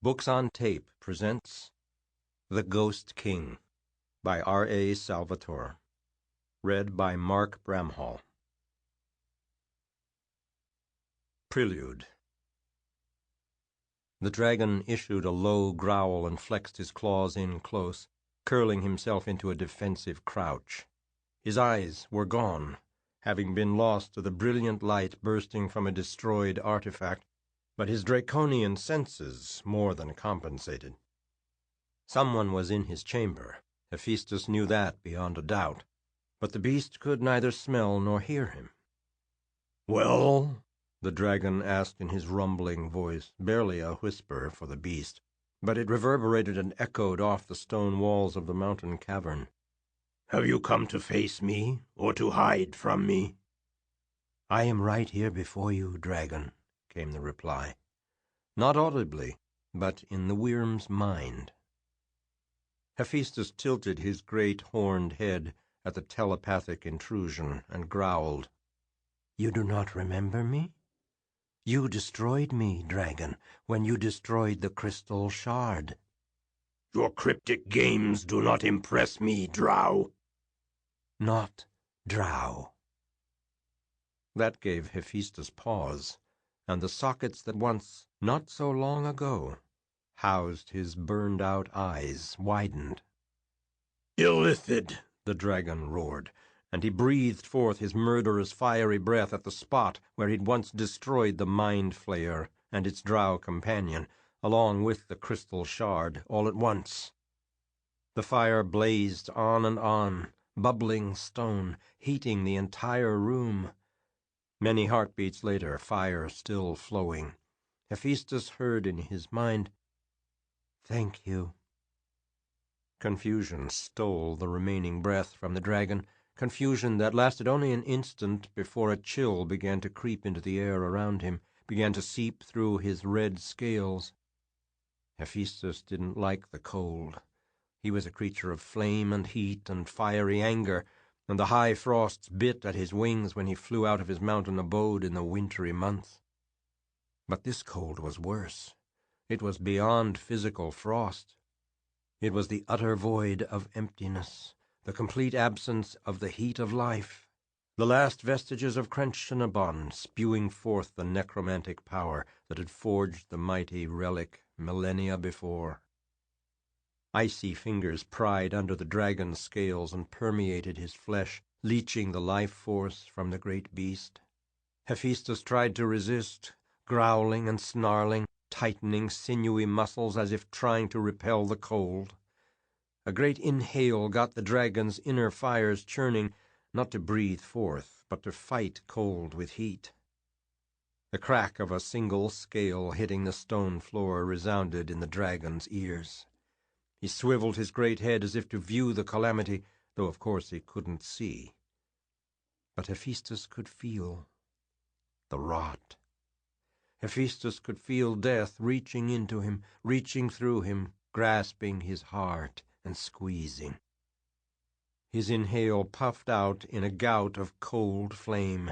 Books on Tape presents The Ghost King by R.A. Salvatore. Read by Mark Bramhall. Prelude. The dragon issued a low growl and flexed his claws in close, curling himself into a defensive crouch. His eyes were gone, having been lost to the brilliant light bursting from a destroyed artifact, but his draconian senses more than compensated. Someone was in his chamber. Hephaestus knew that beyond a doubt, but the beast could neither smell nor hear him. "Well?" the dragon asked in his rumbling voice, barely a whisper for the beast, but it reverberated and echoed off the stone walls of the mountain cavern. "Have you come to face me, or to hide from me?" "I am right here before you, dragon," came the reply. Not audibly, but in the Wyrm's mind. Hephaestus tilted his great horned head at the telepathic intrusion and growled. "You do not remember me? You destroyed me, dragon, when you destroyed the crystal shard." "Your cryptic games do not impress me, drow." "Not drow." That gave Hephaestus pause, and the sockets that once, not so long ago, housed his burned-out eyes widened. "Illithid!" the dragon roared, and he breathed forth his murderous fiery breath at the spot where he'd once destroyed the Mind Flayer and its drow companion, along with the crystal shard, all at once. The fire blazed on and on, bubbling stone, heating the entire room. Many heartbeats later, fire still flowing, Hephaestus heard in his mind, "Thank you." Confusion stole the remaining breath from the dragon, confusion that lasted only an instant before a chill began to creep into the air around him, began to seep through his red scales. Hephaestus didn't like the cold. He was a creature of flame and heat and fiery anger, and the high frosts bit at his wings when he flew out of his mountain abode in the wintry months. But this cold was worse. It was beyond physical frost. It was the utter void of emptiness, the complete absence of the heat of life, the last vestiges of Crenshinibon spewing forth the necromantic power that had forged the mighty relic millennia before. Icy fingers pried under the dragon's scales and permeated his flesh, leaching the life force from the great beast. Hephaestus tried to resist, growling and snarling, tightening sinewy muscles as if trying to repel the cold. A great inhale got the dragon's inner fires churning, not to breathe forth, but to fight cold with heat. The crack of a single scale hitting the stone floor resounded in the dragon's ears. He swiveled his great head as if to view the calamity, though of course he couldn't see. But Hephaestus could feel the rot. Hephaestus could feel death reaching into him, reaching through him, grasping his heart and squeezing. His inhale puffed out in a gout of cold flame.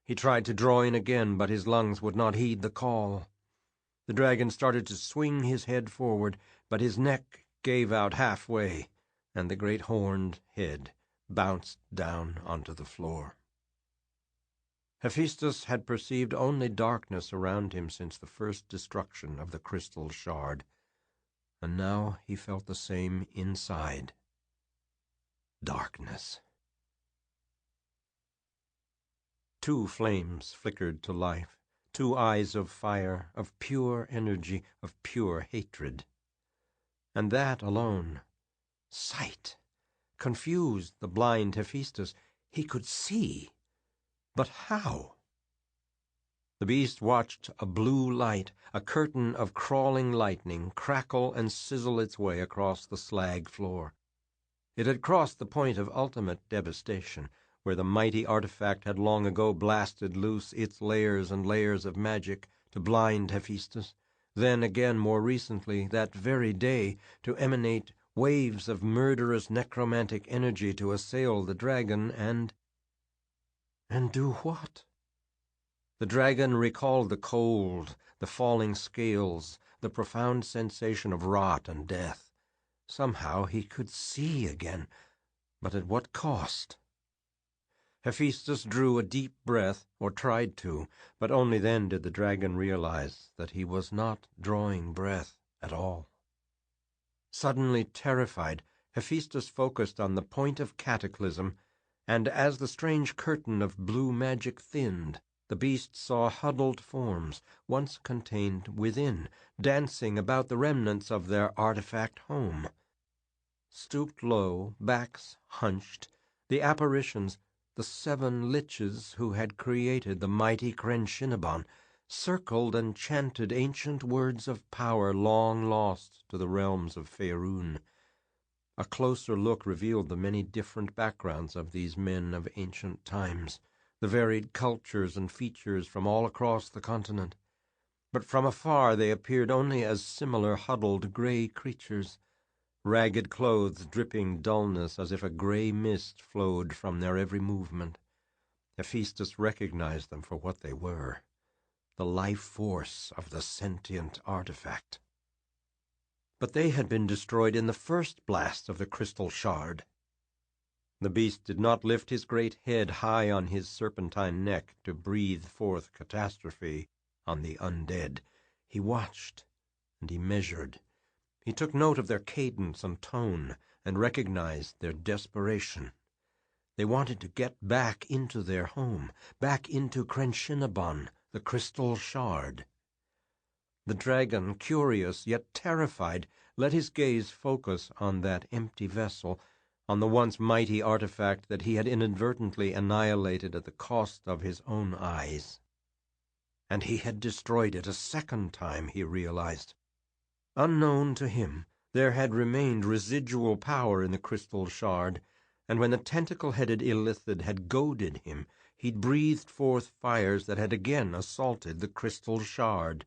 He tried to draw in again, but his lungs would not heed the call. The dragon started to swing his head forward, but his neck gave out halfway, and the great horned head bounced down onto the floor. Hephaestus had perceived only darkness around him since the first destruction of the crystal shard, and now he felt the same inside. Darkness. Two flames flickered to life, two eyes of fire, of pure energy, of pure hatred. And that alone, sight, confused the blind Hephaestus. He could see, but how? The beast watched a blue light, a curtain of crawling lightning, crackle and sizzle its way across the slag floor. It had crossed the point of ultimate devastation, where the mighty artifact had long ago blasted loose its layers and layers of magic to blind Hephaestus, then again more recently, that very day, to emanate waves of murderous necromantic energy to assail the dragon and do what? The dragon recalled the cold, the falling scales, the profound sensation of rot and death. Somehow he could see again, but at what cost? Hephaestus drew a deep breath, or tried to, but only then did the dragon realize that he was not drawing breath at all. Suddenly terrified, Hephaestus focused on the point of cataclysm, and as the strange curtain of blue magic thinned, the beast saw huddled forms, once contained within, dancing about the remnants of their artifact home. Stooped low, backs hunched, the apparitions, the 7 liches who had created the mighty Crenshinibon, circled and chanted ancient words of power long lost to the realms of Faerûn. A closer look revealed the many different backgrounds of these men of ancient times, the varied cultures and features from all across the continent. But from afar they appeared only as similar huddled gray creatures, ragged clothes dripping dullness as if a gray mist flowed from their every movement. Hephaestus recognized them for what they were, the life force of the sentient artifact. But they had been destroyed in the first blast of the crystal shard. The beast did not lift his great head high on his serpentine neck to breathe forth catastrophe on the undead. He watched, and he measured. He took note of their cadence and tone, and recognized their desperation. They wanted to get back into their home, back into Crenshinibon, the crystal shard. The dragon, curious yet terrified, let his gaze focus on that empty vessel, on the once mighty artifact that he had inadvertently annihilated at the cost of his own eyes. And he had destroyed it a second time, he realized. Unknown to him, there had remained residual power in the crystal shard, and when the tentacle-headed Illithid had goaded him, he'd breathed forth fires that had again assaulted the crystal shard.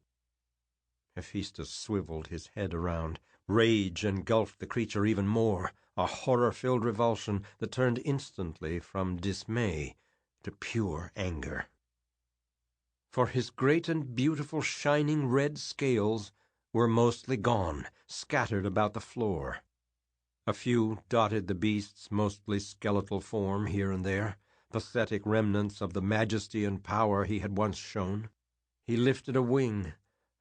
Hephaestus swiveled his head around. Rage engulfed the creature even more, a horror-filled revulsion that turned instantly from dismay to pure anger. For his great and beautiful shining red scales were mostly gone, scattered about the floor. A few dotted the beast's mostly skeletal form here and there, pathetic remnants of the majesty and power he had once shown. He lifted a wing,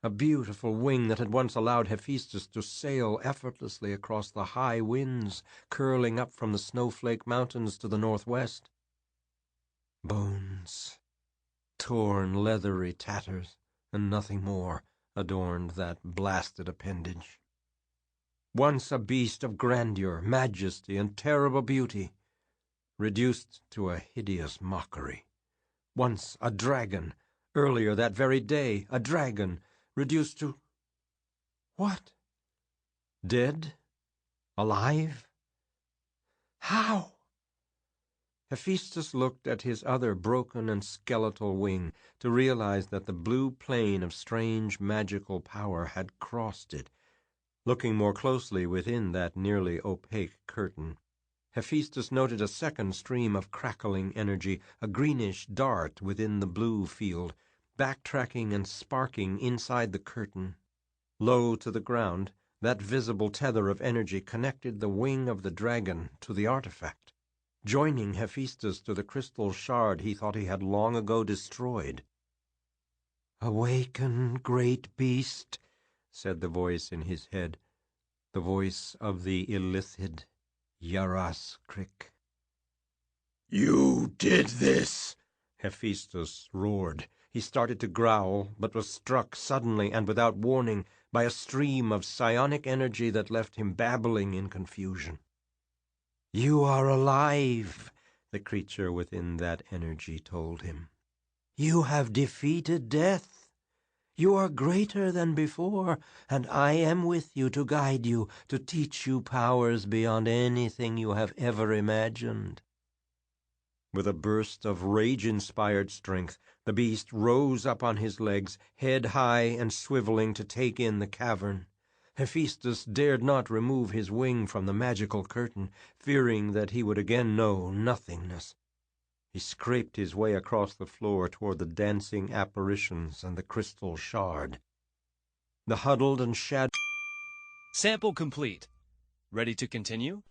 a beautiful wing that had once allowed Hephaestus to sail effortlessly across the high winds curling up from the snowflake mountains to the northwest. Bones, torn leathery tatters, and nothing more adorned that blasted appendage. Once a beast of grandeur, majesty, and terrible beauty, reduced to a hideous mockery. Once a dragon, earlier that very day, a dragon, reduced to... what? Dead? Alive? How? Hephaestus looked at his other broken and skeletal wing to realize that the blue plane of strange magical power had crossed it. Looking more closely within that nearly opaque curtain, Hephaestus noted a second stream of crackling energy, a greenish dart within the blue field, backtracking and sparking inside the curtain. Low to the ground, that visible tether of energy connected the wing of the dragon to the artifact, joining Hephaestus to the crystal shard he thought he had long ago destroyed. "Awaken, great beast," said the voice in his head, the voice of the Illithid, Yarascrick. "You did this!" Hephaestus roared. He started to growl, but was struck suddenly and without warning by a stream of psionic energy that left him babbling in confusion. "You are alive," the creature within that energy told him. "You have defeated death. You are greater than before, and I am with you to guide you, to teach you powers beyond anything you have ever imagined." With a burst of rage-inspired strength, the beast rose up on his legs, head high and swiveling to take in the cavern. Hephaestus dared not remove his wing from the magical curtain, fearing that he would again know nothingness. He scraped his way across the floor toward the dancing apparitions and the crystal shard. The huddled and shadowy... Sample complete. Ready to continue?